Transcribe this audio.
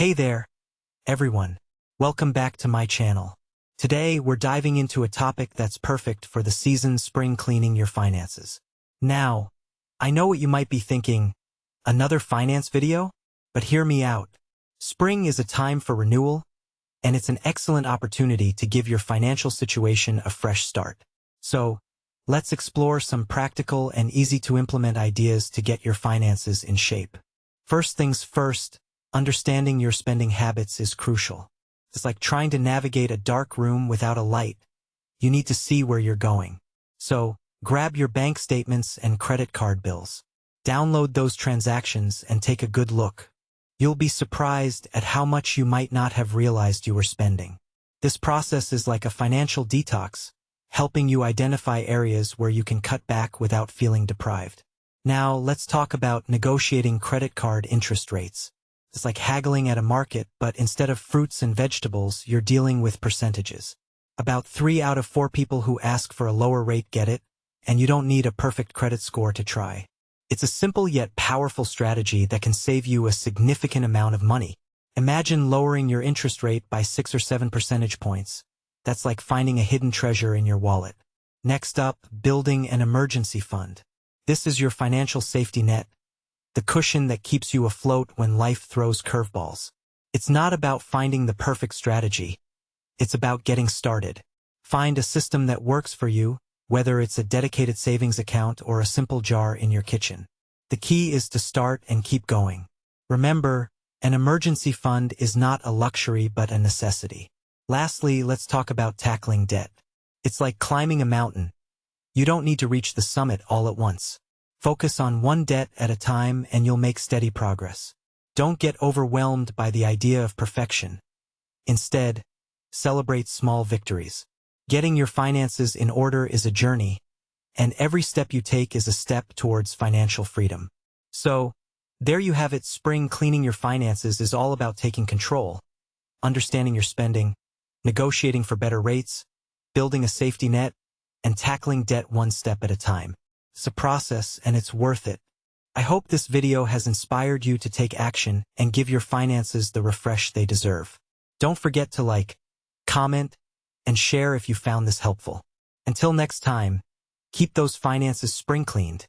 Hey there, everyone. Welcome back to my channel. Today, we're diving into a topic that's perfect for the season spring cleaning your finances. Now, I know what you might be thinking, another finance video? But hear me out. Spring is a time for renewal, and it's an excellent opportunity to give your financial situation a fresh start. So, let's explore some practical and easy-to-implement ideas to get your finances in shape. First things first, understanding your spending habits is crucial. It's like trying to navigate a dark room without a light. You need to see where you're going. So, grab your bank statements and credit card bills. Download those transactions and take a good look. You'll be surprised at how much you might not have realized you were spending. This process is like a financial detox, helping you identify areas where you can cut back without feeling deprived. Now, let's talk about negotiating credit card interest rates. It's like haggling at a market, but instead of fruits and vegetables, you're dealing with percentages. About 3 out of 4 people who ask for a lower rate get it, and you don't need a perfect credit score to try. It's a simple yet powerful strategy that can save you a significant amount of money. Imagine lowering your interest rate by 6 or 7 percentage points. That's like finding a hidden treasure in your wallet. Next up, building an emergency fund. This is your financial safety net, the cushion that keeps you afloat when life throws curveballs. It's not about finding the perfect strategy. It's about getting started. Find a system that works for you, whether it's a dedicated savings account or a simple jar in your kitchen. The key is to start and keep going. Remember, an emergency fund is not a luxury but a necessity. Lastly, let's talk about tackling debt. It's like climbing a mountain. You don't need to reach the summit all at once. Focus on one debt at a time and you'll make steady progress. Don't get overwhelmed by the idea of perfection. Instead, celebrate small victories. Getting your finances in order is a journey, and every step you take is a step towards financial freedom. So, there you have it. Spring cleaning your finances is all about taking control, understanding your spending, negotiating for better rates, building a safety net, and tackling debt one step at a time. It's a process, and it's worth it. I hope this video has inspired you to take action and give your finances the refresh they deserve. Don't forget to like, comment, and share if you found this helpful. Until next time, keep those finances spring cleaned.